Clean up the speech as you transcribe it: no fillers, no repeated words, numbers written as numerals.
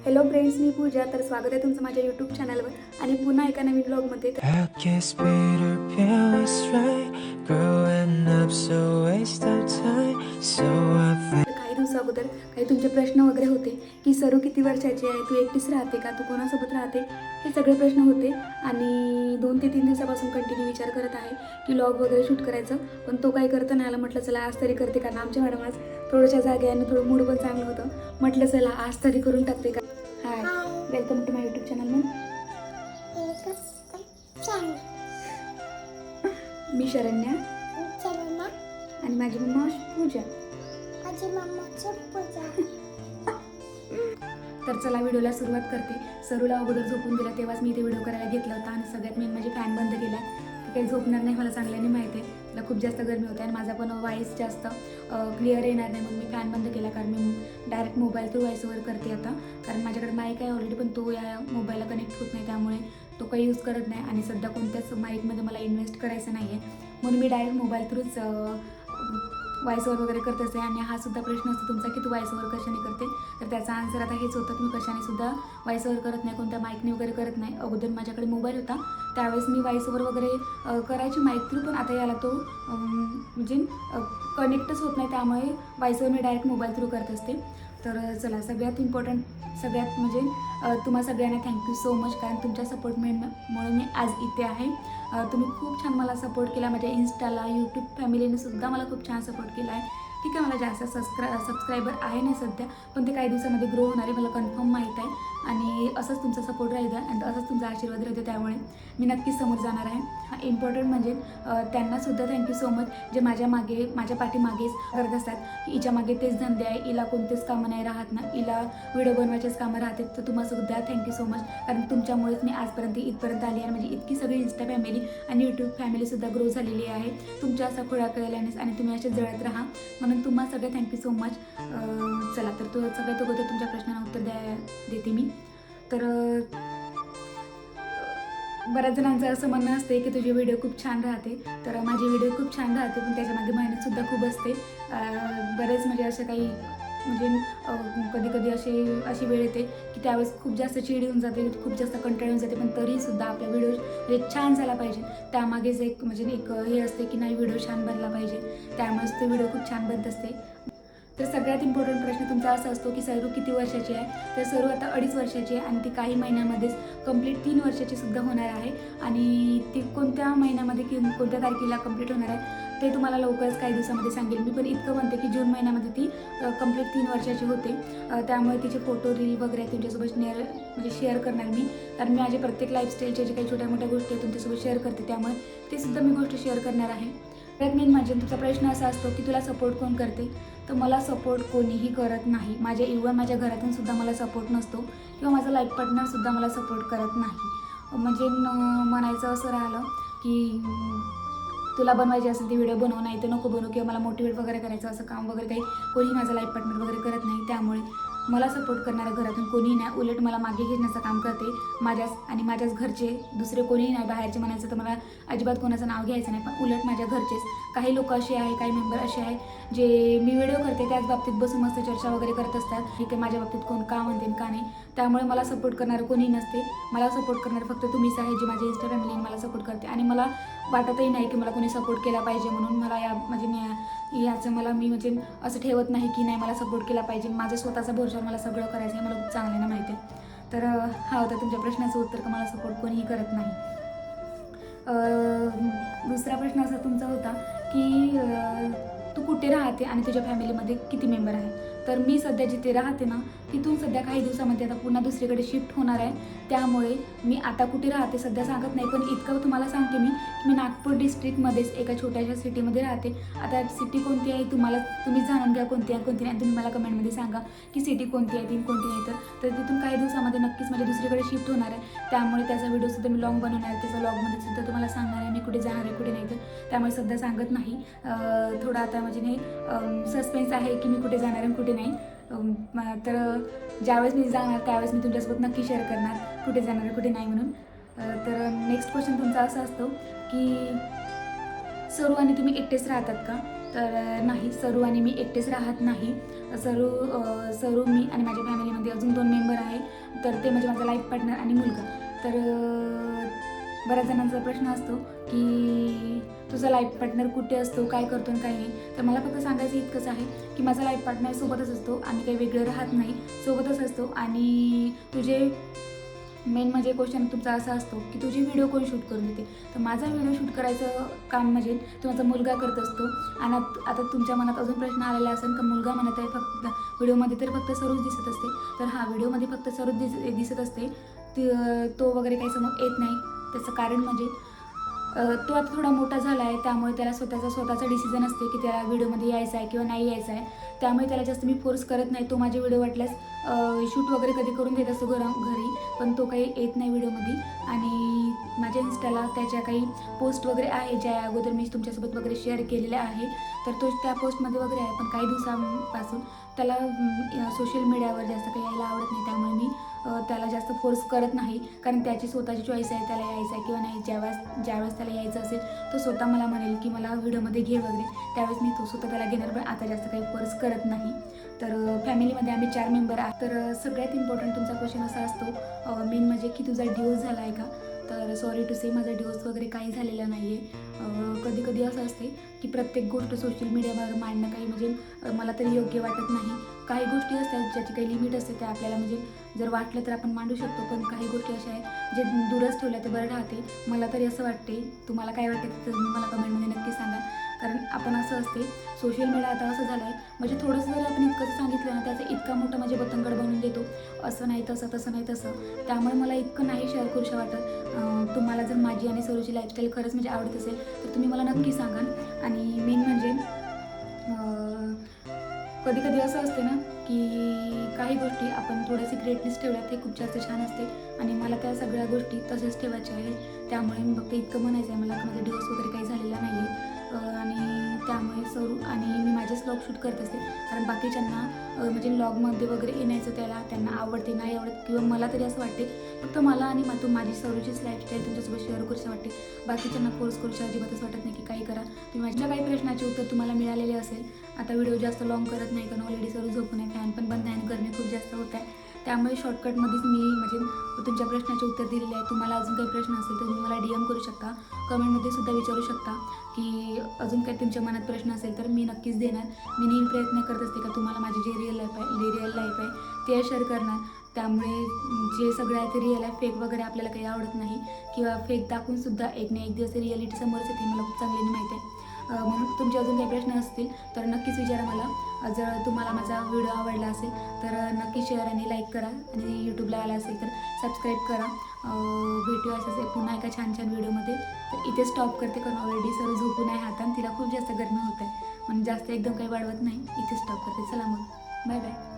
Hello friends, मी पूजा. तर स्वागत आहे तुमचं माझ्या यूट्यूब चॅनलवर आणि पुन्हा एका नवीन ब्लॉगमध्ये. I guess Peter Pan was right, growing up so waste of time. So I think काही दिवसाअगोदर काही तुमचे प्रश्न वगैरे होते की सरू किती वर्षाची आहे, तू एकटीच राहते का, तू कोणासोबत राहते, हे सगळे प्रश्न होते. आणि 2 ते 3 दिवसापासून कंटिन्यू विचार करत आहे की व्लॉग वगैरे शूट करायचं, पण तो काही करता नाही आला. म्हटलं चला आज तरी करते, कारण आमच्या मॅडम आज थोड्याशा जागे आणि थोडं मूड पण चांगलं होतं. म्हटलं चला आज तरी करून टाकते का. Hi, welcome to my YouTube channel. मी शरण्या आणि माझी मम्मा पूजा. तर चला व्हिडिओला सुरुवात करते. सरूला अगोदर झोपून दिला, तेव्हाच मी इथे व्हिडिओ करायला घेतला होता. आणि सगळ्यात मेन म्हणजे फॅन बंद केला. ती काही झोपणार नाही, मला चांगल्याने माहिती आहे. तिला खूप जास्त गरमी होते आणि माझा पण वॉईस जास्त क्लिअर येणार नाही, म्हणून मी फॅन बंद केला. कारण मी डायरेक्ट मोबाईल थ्रू व्हॉईसवर करते आता, कारण माझ्याकडे माईक आहे ऑलरेडी, पण तो या मोबाईलला कनेक्ट होत नाही, त्यामुळे तो काही यूज करत नाही. आणि सध्या कोणत्याच माईकमध्ये मला इन्व्हेस्ट करायचं नाही आहे, म्हणून मी डायरेक्ट मोबाईल थ्रूच व्हॉईसवर वगैरे करत असते. आणि हा सुद्धा प्रश्न असतो तुमचा की तू व्हॉईसवर कशाने करते, तर त्याचा आन्सर आता हेच होतं की मी कशाने सुद्धा व्हॉईसवर करत नाही, कोणत्या माईकने वगैरे करत नाही. अगोदर माझ्याकडे मोबाईल होता, त्यावेळेस मी व्हॉईसवर वगैरे करायची माईक थ्रू, पण आता याला तो म्हणजे कनेक्टच होत नाही, त्यामुळे व्हॉईसवर मी डायरेक्ट मोबाईल थ्रू करत असते. तर चला, सगळ्यात इम्पॉर्टंट, सगळ्यात म्हणजे तुम्हा सगळ्यांना थँक्यू सो मच, कारण तुमच्या सपोर्टमुळे मी आज इथे आहे. तुम्ही खूप छान मला सपोर्ट केला, माझ्या इन्स्टाला, यूट्यूब फॅमिलीने सुद्धा मला खूप छान सपोर्ट केला आहे. ठीक आहे, मला जास्त सबस्क्रायबर आहे नाही सध्या, पण ते काही दिवसामध्ये ग्रो होणार आहे, मला कन्फर्म माहीत आहे. आणि असंच तुमचा सपोर्ट राहू द्या आणि असंच तुमचा आशीर्वाद राहू द्या, त्यामुळे मी नक्कीच समोर जाणार आहे. इम्पॉर्टंट म्हणजे त्यांनासुद्धा थँक्यू सो मच, जे माझ्या पाठीमागेच करत असतात की हिच्या मागे तेच धंदे आहे, हिला कोणतेच कामं नाही राहत ना, हिला व्हिडिओ बनवायचेच कामं राहते. तर तुम्हालासुद्धा थँक्यू सो मच, कारण तुमच्यामुळेच मी आजपर्यंत इथपर्यंत आली आहे. म्हणजे इतकी सगळी इन्स्टा फॅमिली आणि यूट्यूब फॅमिलीसुद्धा ग्रो झालेली आहे तुमच्या असा खोळा कळल्यानेच, आणि तुम्ही असे जळत राहा, म्हणून तुम्हाला सगळे थँक्यू सो मच. चला, तर तो सगळ्यात अगोदर तुमच्या प्रश्नांना उत्तर देते मी. तर बऱ्याच जणांचं असं म्हणणं असते की तुझे व्हिडिओ खूप छान राहते, तर माझी व्हिडिओ खूप छान राहते, पण त्याच्यामागे मेहनतसुद्धा खूप असते. बरेच म्हणजे असं काही म्हणजे कधी कधी अशी वेळ येते की त्यावेळेस खूप जास्त चिड येऊन जाते, खूप जास्त कंटाळ येऊन जाते, पण तरीसुद्धा आपला व्हिडिओ म्हणजे छान झाला पाहिजे, त्यामागेच एक म्हणजे एक हे असते की नाही, व्हिडिओ छान बनला पाहिजे, त्यामुळेच तो व्हिडिओ खूप छान बनत असते. तर सगळ्यात इम्पॉर्टंट प्रश्न तुमचा असा असतो की सरू किती वर्षाची आहे. तर सरू आता 2.5 वर्षाची आहे आणि ती काही महिन्यामध्येच कंप्लीट 3 वर्षाची सुद्धा होणार आहे. आणि ती कोणत्या महिन्यामध्ये की कोणत्या तारखेला कंप्लीट होणार आहे ते तुम्हाला लवकरच काही दिवसामध्ये सांगेल मी. पण इतकं म्हणते की जून महिन्यामध्ये ती कंप्लीट 3 वर्षाची होते. त्यामुळे तिचे फोटो रील वगैरे तुमच्यासोबत म्हणजे शेअर करणार मी, कारण मी माझे प्रत्येक लाईफस्टाईलच्या जे काही छोट्या मोठ्या गोष्टी आहेत तुमच्यासोबत शेअर करते, त्यामुळे ते सुद्धा मी गोष्ट शेअर करणार आहे. त्यात मेन म्हणजे तुमचा प्रश्न असा असतो की तुला सपोर्ट कोण करते. तर मला सपोर्ट कोणीही करत नाही. इव्हन माझ्या घरातून सुद्धा मला सपोर्ट नसतो, किंवा माझा लाईफ पार्टनरसुद्धा मला सपोर्ट करत नाही. म्हणजे म्हणायचं असं राहिलं की तुला बनवायची असेल ती व्हिडिओ बनव, नाही तर नको बनवू, किंवा मला मोटिवेट वगैरे करायचं असं काम वगैरे काही कोणी माझा लाईफ पार्टनर वगैरे करत नाही. त्यामुळे मला सपोर्ट करणाऱ्या घरातून कोणीही नाही, उलट मला मागे घेण्याचं काम करते माझ्याच घरचे, दुसरे कोणीही नाही. बाहेरचे म्हणायचं तर मला अजिबात कोणाचं नाव घ्यायचं नाही, पण उलट माझ्या घरचेच काही लोक असे आहे, काही मेंबर असे आहे जे मी व्हिडिओ करते त्याच बाबतीत बसून मस्त चर्चा वगैरे करत असतात की की माझ्या बाबतीत कोण का म्हणते का नाही. त्यामुळे मला सपोर्ट करणारं कोणीही नसते. मला सपोर्ट करणारं फक्त तुम्हीच आहे, जी माझ्या इन्स्टा फॅमिलीने मला सपोर्ट करते. आणि मला वाटतही नाही की मला कोणी सपोर्ट केला पाहिजे, म्हणून मला याचं मी म्हणजे असं ठेवत नाही की नाही मला सपोर्ट केला पाहिजे. माझं स्वतःचा भरोशावर मला सगळं करायचं आहे, मला खूप चांगल्यानं माहिती आहे. तर हा होता तुमच्या प्रश्नाचं उत्तर, का मला सपोर्ट कोणीही करत नाही. दुसरा प्रश्न असा तुमचा होता की तू कुठे राहते आणि तुझ्या फॅमिलीमध्ये किती मेंबर आहे. तर मी सध्या जिथे राहते ना, तिथून सध्या काही दिवसामध्ये आता पुन्हा दुसरीकडे शिफ्ट होणार आहे, त्यामुळे मी आता कुठे राहते सध्या सांगत नाही. पण इतकं तुम्हाला सांगते मी की मी नागपूर डिस्ट्रिक्टमध्येच एका छोट्याशा सिटीमध्ये राहते. आता सिटी कोणती आहे तुम्हीच जाणून घ्या, कोणती आहे कोणती नाही. तुम्ही मला कमेंटमध्ये सांगा की सिटी कोणती आहे ती कोणती नाही. तर तिथून काही दिवसामध्ये नक्कीच माझ्या दुसरीकडे शिफ्ट होणार आहे, त्यामुळे त्याचा व्हिडिओसुद्धा मी लॉंग बनवणार आहे. त्याचा लॉगमध्ये सुद्धा तुम्हाला सांगणार आहे मी कुठे जाणार आहे कुठे नाही. तर त्यामुळे सध्या सांगत नाही. थोडं आता म्हणजे सस्पेन्स आहे की मी कुठे जाणार आहे कुठे नाही. तर ज्यावेळेस मी जाणार त्यावेळेस मी तुमच्यासोबत नक्की शेअर करणार कुठे जाणार आहे कुठे नाही म्हणून. तर नेक्स्ट क्वेश्चन तुमचा असा असतो की सरू आणि तुम्ही एकटेच राहतात का. तर नाही, सरू आणि मी एकटेच राहत नाही. सरू मी आणि माझ्या फॅमिलीमध्ये अजून 2 मेंबर आहे. तर ते म्हणजे माझा लाईफ पार्टनर आणि मुलगा. तर बऱ्याच जणांचा प्रश्न असतो की तुझा लाईफ पार्टनर कुठे असतो, काय करतो आणि काय नाही. तर मला फक्त सांगायचं इतकंच आहे की माझा लाईफ पार्टनर सोबतच असतो, आम्ही काही वेगळं राहत नाही, सोबतच असतो. आणि तुझे मेन म्हणजे क्वेश्चन तुमचा असा असतो की तुझी व्हिडिओ कोण शूट करून देते. तर माझा व्हिडिओ शूट करायचं काम म्हणजे तो माझा मुलगा करत असतो. आणि आता तुमच्या मनात अजून प्रश्न आलेला असेल का मुलगा म्हणत आहे फक्त व्हिडिओमध्ये तर फक्त सरूच दिसत असते. तर हा, व्हिडिओमध्ये फक्त सरूच दिसत असते, तो वगैरे काही समोर येत नाही. त्याचं कारण म्हणजे तो आता थोडा मोठा झाला आहे, त्यामुळे त्याला स्वतःचा डिसिजन असते की त्याला व्हिडिओमध्ये यायचं आहे किंवा नाही यायचं आहे. त्यामुळे त्याला जास्त मी फोर्स करत नाही. तो माझे व्हिडिओ वाटल्यास शूट वगैरे कधी करून देत असतो घरी, पण तो काही येत नाही व्हिडिओमध्ये. आणि माझ्या इन्स्टाला त्याच्या काही पोस्ट वगैरे आहे ज्या अगोदर मी तुमच्यासोबत वगैरे शेअर केलेल्या आहे. तर तो त्या पोस्टमध्ये वगैरे आहे, पण काही दिवसांपासून त्याला सोशल मीडियावर जास्त काही यायला आवडत नाही. त्यामुळे मी त्याला जास्त फोर्स करत नाही, कारण त्याची स्वतःची चॉईस आहे, त्याला यायचं आहे किंवा नाही. ज्यावेळेस त्याला यायचं असेल तो स्वतः मला म्हणेल की मला व्हिडिओमध्ये घे वगैरे, त्यावेळेस मी तो स्वतः त्याला घेणार, पण आता जास्त काही फोर्स करत नाही. तर फॅमिलीमध्ये आम्ही 4 मेंबर आहोत. तर सगळ्यात इम्पॉर्टंट तुमचा क्वेश्चन असा असतो मेन म्हणजे की तुझा डिवोर्स झाला आहे का. तर सॉरी टू से, माझा डिवोर्स वगैरे काही झालेला नाही आहे. कधी कधी असं असते की प्रत्येक गोष्ट सोशल मीडियावर मांडणं काही म्हणजे मला तरी योग्य वाटत नाही. काही गोष्टी असतात ज्याची काही लिमिट असते, त्या आपल्याला म्हणजे जर वाटलं तर आपण मांडू शकतो, पण काही गोष्टी अशा आहेत जे दूरच ठेवल्या तर बरं राहते. मला तरी असं वाटते. तुम्हाला काय वाटते तर तुम्ही मला कमेंटमध्ये नक्की सांगा. कारण आपण असं असते, सोशल मीडिया आता असं झालं आहे म्हणजे थोडंसं जरी आपण इतकं सांगितलं ना त्याचं इतका मोठा म्हणजे बतंगड बनवून देतो, असं नाही तसं, तसं नाही तसं. त्यामुळे मला इतकं नाही शेअर करूशा वाटत. तुम्हाला जर माझी आणि सरूची लाईफस्टाईल खरंच म्हणजे आवडत असेल तर तुम्ही मला नक्की सांगा. आणि मेन म्हणजे कधी कधी असं असते ना की काही गोष्टी आपण थोड्या सिक्रेटलीच ठेवल्यात, ते खूप जास्त छान असते. आणि मला त्या सगळ्या गोष्टी तसेच ठेवायच्या आहेत. त्यामुळे मी फक्त इतकं म्हणायचं आहे मला की माझा डिवोर्स वगैरे काही झालेला नाही आहे. आणि त्यामुळे सरू आणि मी माझेच व्लॉग शूट करत असते, कारण बाकीच्यांना म्हणजे व्लॉगमध्ये वगैरे येण्याचं त्यांना आवडते नाही आवडत, किंवा मला तरी असं वाटते फक्त मला आणि माझी सरूचीच लाईफस्टाईल तुमच्यासोबत शेअर करूशी वाटते. बाकीच्यांना फोर्स करूशी अजिबातच वाटत नाही की काही करा. तुम्ही माझ्या काही प्रश्नाचे उत्तर तुम्हाला मिळालेले असेल. आता व्हिडिओ जास्त लॉंग करत नाही, कारण ऑलरेडी सरू झोपून आहे, फॅन पण बंद आहे आणि गरमी खूप जास्त होत आहे. त्यामुळे शॉर्टकटमध्येच मी म्हणजे तुमच्या प्रश्नाचे उत्तर दिलेले आहे. तुम्हाला अजून काही प्रश्न असेल तर तुम्ही मला DM करू शकता, कमेंटमध्ये सुद्धा विचारू शकता की अजून काही तुमच्या मनात प्रश्न असेल तर मी नक्कीच देणार. मी नेहमी प्रयत्न करत असते का तुम्हाला माझी जे रिअल लाईफ आहे ते शेअर करणार. त्यामुळे जे सगळं आहे ते रिअल आहे, फेक वगैरे आपल्याला काही आवडत नाही, किंवा फेक दाखवून सुद्धा एक ना एक दिवस रिॲलिटी समोरच येते, मला खूप चांगल्याने माहीत आहे. म्हणून तुमचे अजून काही प्रश्न असतील तर नक्कीच विचारा मला. जर तुम्हाला माझा व्हिडिओ आवडला असेल तर नक्की शेअर आणि लाईक करा, आणि यूट्यूबला आला असेल तर सबस्क्राईब करा. भेटूया असंच पुन्हा एका छान व्हिडिओमध्ये. तर इथे स्टॉप करते, कारण ऑलरेडी सर झोपून आहे हातान, तिला खूप जास्त गरमी होत आहे, म्हणून जास्त एकदम काही वाढवत नाही, इथे स्टॉप करते. चला मग, बाय बाय.